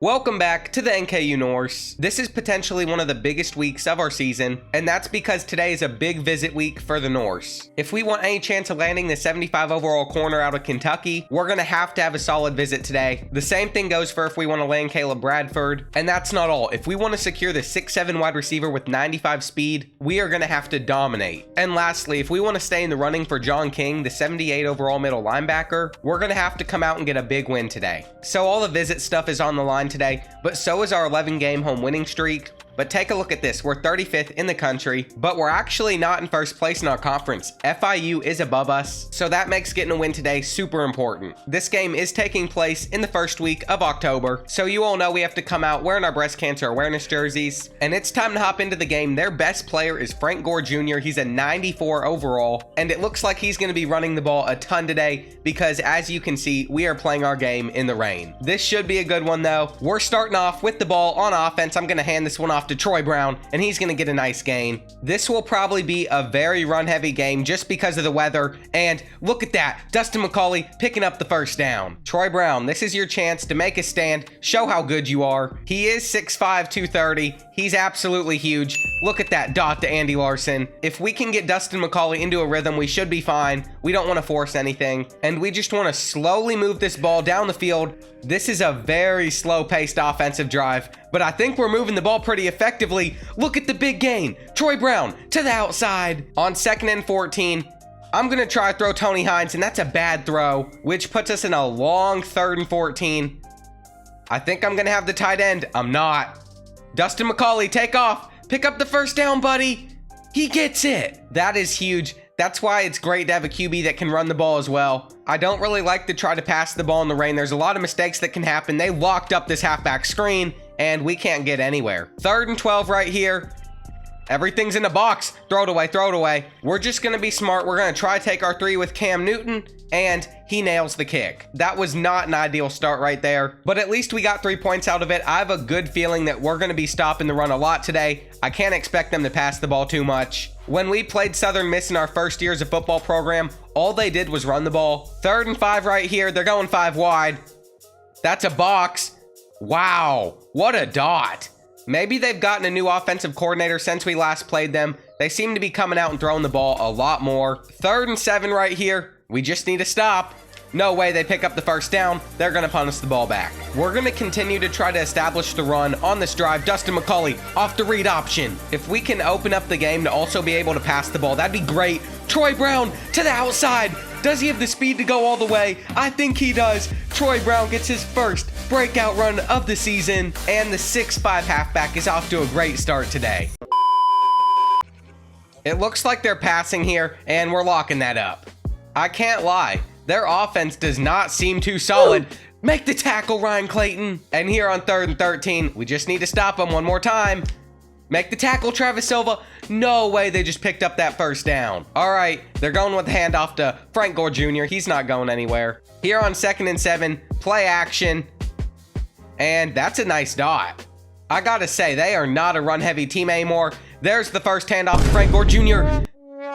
Welcome back to the NKU Norse. This is potentially one of the biggest weeks of our season, and that's because today is a big visit week for the Norse. If we want any chance of landing the 75 overall corner out of Kentucky, we're going to have a solid visit today. The same thing goes for if we want to land Caleb Bradford, and that's not all. If we want to secure the 6'7 wide receiver with 95 speed, we are going to have to dominate. And lastly, if we want to stay in the running for John King, the 78 overall middle linebacker, we're going to have to come out and get a big win today. So all the visit stuff is on the line today, but so is our 11 game home winning streak. But take a look at this. We're 35th in the country, but we're actually not in first place in our conference. FIU is above us, so that makes getting a win today super important. This game is taking place in the first week of October, so you all know we have to come out wearing our breast cancer awareness jerseys, and it's time to hop into the game. Their best player is Frank Gore Jr. He's a 94 overall, and it looks like he's going to be running the ball a ton today because, as you can see, we are playing our game in the rain. This should be a good one, though. We're starting off with the ball on offense. I'm going to hand this one off to Troy Brown, and he's going to get a nice gain. This will probably be a very run-heavy game just because of the weather, and look at that. Dustin McCauley picking up the first down. Troy Brown, this is your chance to make a stand, show how good you are. He is 6'5", 230. He's absolutely huge. Look at that dot to Andy Larson. If we can get Dustin McCauley into a rhythm, we should be fine. We don't want to force anything, and we just want to slowly move this ball down the field. This is a very slow-paced offensive drive, but I think we're moving the ball pretty effectively. Look at the big gain. Troy Brown to the outside. On 2nd and 14, I'm going to try to throw Tony Hines, and that's a bad throw, which puts us in a long 3rd and 14. I think I'm going to have the tight end. I'm not. Dustin McCauley, take off. Pick up the first down, buddy. He gets it. That is huge. That's why it's great to have a QB that can run the ball as well. I don't really like to try to pass the ball in the rain. There's a lot of mistakes that can happen. They locked up this halfback screen, and we can't get anywhere. 3rd and 12 right here. Everything's in the box. Throw it away, throw it away. We're just going to be smart. We're going to try to take our 3 with Cam Newton, and he nails the kick. That was not an ideal start right there, but at least we got 3 points out of it. I have a good feeling that we're going to be stopping the run a lot today. I can't expect them to pass the ball too much. When we played Southern Miss in our first years of football program, all they did was run the ball. 3rd and 5 right here. They're going 5 wide. That's a box. Wow, what a dot. Maybe they've gotten a new offensive coordinator since we last played them. They seem to be coming out and throwing the ball a lot more. 3rd and 7 right here. We just need to stop. No way they pick up the first down. They're going to punt us the ball back. We're going to continue to try to establish the run on this drive. Dustin McCauley off the read option. If we can open up the game to also be able to pass the ball, that'd be great. Troy Brown to the outside. Does he have the speed to go all the way? I think he does. Troy Brown gets his first breakout run of the season, and the 6'5 halfback is off to a great start today. It looks like they're passing here, and we're locking that up. I can't lie. Their offense does not seem too solid. Make the tackle, Ryan Clayton. And here on 3rd and 13, we just need to stop him one more time. Make the tackle, Travis Silva. No way they just picked up that first down. All right, they're going with the handoff to Frank Gore Jr. He's not going anywhere. Here on 2nd and 7, play action. And that's a nice dot. I gotta say, they are not a run-heavy team anymore. There's the first handoff to Frank Gore Jr.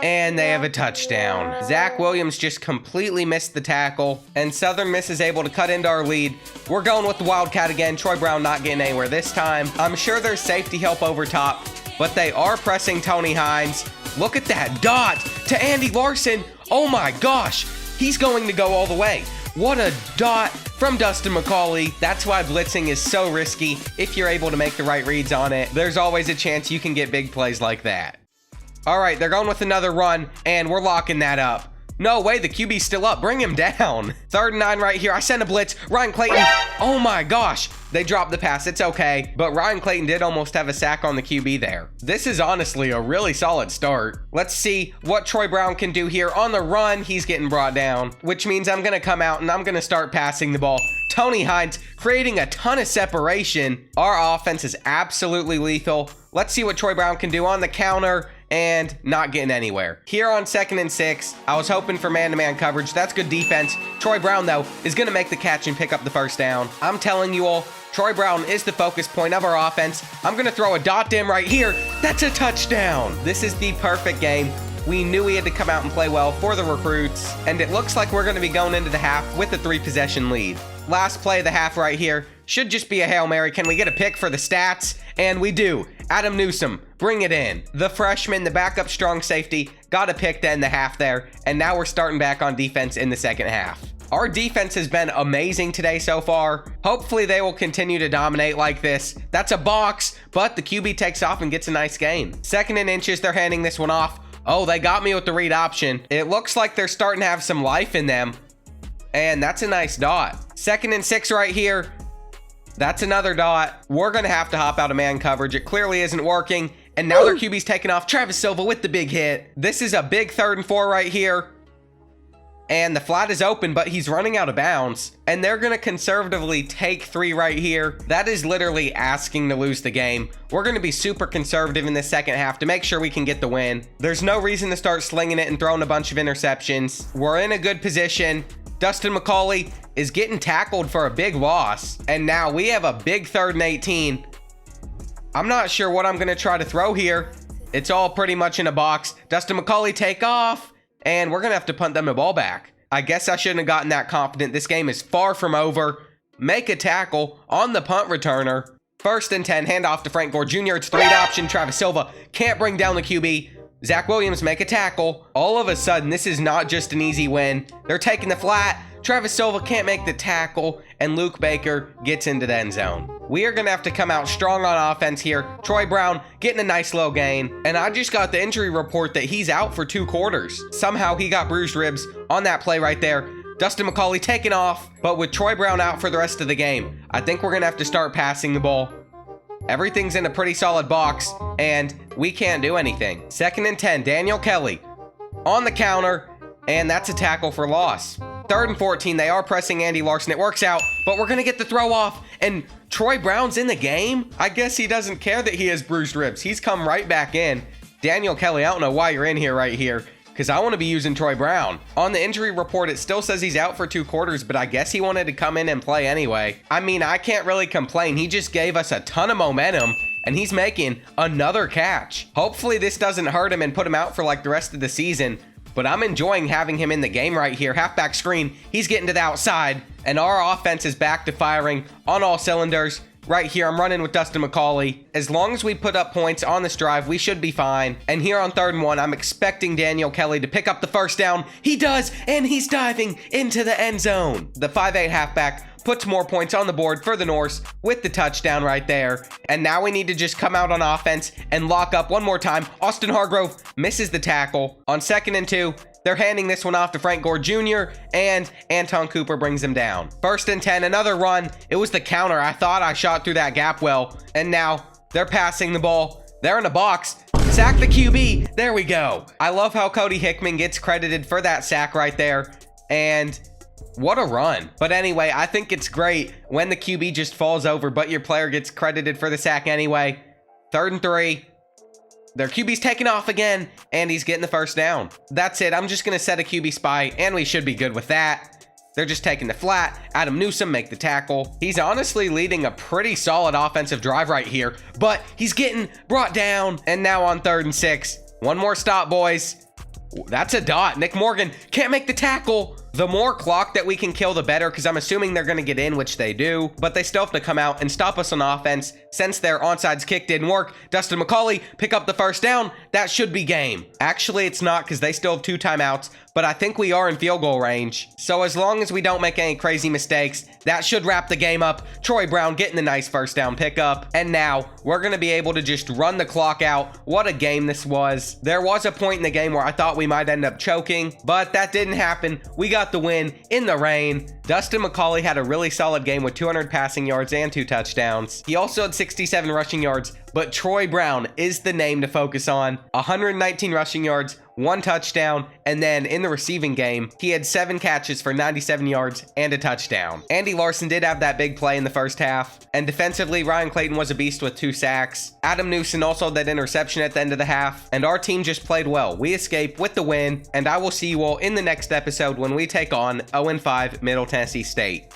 And they have a touchdown. Zach Williams just completely missed the tackle, and Southern Miss is able to cut into our lead. We're going with the Wildcat again. Troy Brown not getting anywhere this time. I'm sure there's safety help over top, but they are pressing Tony Hines. Look at that dot to Andy Larson. Oh my gosh, he's going to go all the way. What a dot from Dustin McCauley. That's why blitzing is so risky. If you're able to make the right reads on it, there's always a chance you can get big plays like that. All right, they're going with another run, and we're locking that up. No way, the QB's still up. Bring him down. 3rd and 9 right here. I send a blitz. Ryan Clayton. Oh my gosh. They dropped the pass. It's okay. But Ryan Clayton did almost have a sack on the QB there. This is honestly a really solid start. Let's see what Troy Brown can do here. On the run, he's getting brought down, which means I'm going to come out and I'm going to start passing the ball. Tony Hines creating a ton of separation. Our offense is absolutely lethal. Let's see what Troy Brown can do on the counter. And not getting anywhere. Here on 2nd and 6, I was hoping for man-to-man coverage. That's good defense. Troy Brown, though, is going to make the catch and pick up the first down. I'm telling you all, Troy Brown is the focus point of our offense. I'm going to throw a dot to him right here. That's a touchdown. This is the perfect game. We knew we had to come out and play well for the recruits, and it looks like we're going to be going into the half with a 3-possession lead. Last play of the half right here. Should just be a Hail Mary. Can we get a pick for the stats? And we do. Adam Newsom, bring it in. The freshman, the backup strong safety, got a pick to end the half there. And now we're starting back on defense in the second half. Our defense has been amazing today so far. Hopefully they will continue to dominate like this. That's a box, but the QB takes off and gets a nice gain. 2nd and inches, they're handing this one off. Oh, they got me with the read option. It looks like they're starting to have some life in them. And that's a nice dot. 2nd and 6 right here. That's another dot. We're going to have to hop out of man coverage. It clearly isn't working. And now their QB's taking off. Travis Silva with the big hit. This is a big 3rd and 4 right here. And the flat is open, but he's running out of bounds. And they're going to conservatively take 3 right here. That is literally asking to lose the game. We're going to be super conservative in the second half to make sure we can get the win. There's no reason to start slinging it and throwing a bunch of interceptions. We're in a good position. Dustin McCauley is getting tackled for a big loss. And now we have a big 3rd and 18. I'm not sure what I'm going to try to throw here. It's all pretty much in a box. Dustin McCauley take off. And we're going to have to punt them the ball back. I guess I shouldn't have gotten that confident. This game is far from over. Make a tackle on the punt returner. 1st and 10, handoff to Frank Gore Jr. It's 3 option. Travis Silva can't bring down the QB. Zach Williams make a tackle. All of a sudden, this is not just an easy win. They're taking the flat. Travis Silva can't make the tackle, and Luke Baker gets into the end zone. We are going to have to come out strong on offense here. Troy Brown getting a nice little gain, and I just got the injury report that he's out for 2 quarters. Somehow he got bruised ribs on that play right there. Dustin McCauley taking off, but with Troy Brown out for the rest of the game, I think we're going to have to start passing the ball. Everything's in a pretty solid box, and we can't do anything. 2nd and 10, Daniel Kelly on the counter, and that's a tackle for loss. 3rd and 14, they are pressing Andy Larson. It works out, but we're going to get the throw off, and Troy Brown's in the game. I guess he doesn't care that he has bruised ribs. He's come right back in. Daniel Kelly, I don't know why you're in here right here, because I want to be using Troy Brown. On the injury report, it still says he's out for 2 quarters, but I guess he wanted to come in and play anyway. I mean, I can't really complain. He just gave us a ton of momentum, and he's making another catch. Hopefully this doesn't hurt him and put him out for like the rest of the season, but I'm enjoying having him in the game right here. Halfback screen, he's getting to the outside, and our offense is back to firing on all cylinders. Right here, I'm running with Dustin McCauley. As long as we put up points on this drive, we should be fine. And here on 3rd and 1, I'm expecting Daniel Kelly to pick up the 1st down. He does, and he's diving into the end zone. The 5'8" halfback puts more points on the board for the Norse with the touchdown right there. And now we need to just come out on offense and lock up one more time. Austin Hargrove misses the tackle. On 2nd and 2, they're handing this one off to Frank Gore Jr., and Anton Cooper brings him down. 1st and 10, another run. It was the counter. I thought I shot through that gap well. And now they're passing the ball. They're in a box. Sack the QB. There we go. I love how Cody Hickman gets credited for that sack right there. And what a run. But anyway, I think it's great when the QB just falls over, but your player gets credited for the sack anyway. 3rd and 3. Their QB's taking off again, and he's getting the 1st down. That's it. I'm just going to set a QB spy, and we should be good with that. They're just taking the flat. Adam Newsom make the tackle. He's honestly leading a pretty solid offensive drive right here, but he's getting brought down. And now on 3rd and 6. One more stop, boys. That's a dot. Nick Morgan can't make the tackle. The more clock that we can kill, the better, because I'm assuming they're going to get in, which they do. But they still have to come out and stop us on offense. Since their onside kick didn't work, Dustin McCauley pick up the 1st down. That should be game. Actually, it's not, because they still have 2 timeouts. But I think we are in field goal range. So as long as we don't make any crazy mistakes, that should wrap the game up. Troy Brown getting the nice 1st down pickup. And now we're going to be able to just run the clock out. What a game this was. There was a point in the game where I thought we might end up choking, but that didn't happen. We got the win in the rain. Dustin McCauley had a really solid game with 200 passing yards and 2 touchdowns. He also had 67 rushing yards, but Troy Brown is the name to focus on. 119 rushing yards, 1 touchdown, and then in the receiving game, he had 7 catches for 97 yards and a touchdown. Andy Larson did have that big play in the 1st half, and defensively, Ryan Clayton was a beast with 2 sacks. Adam Newsom also had that interception at the end of the half, and our team just played well. We escaped with the win, and I will see you all in the next episode when we take on 0-5 Middle Tennessee State.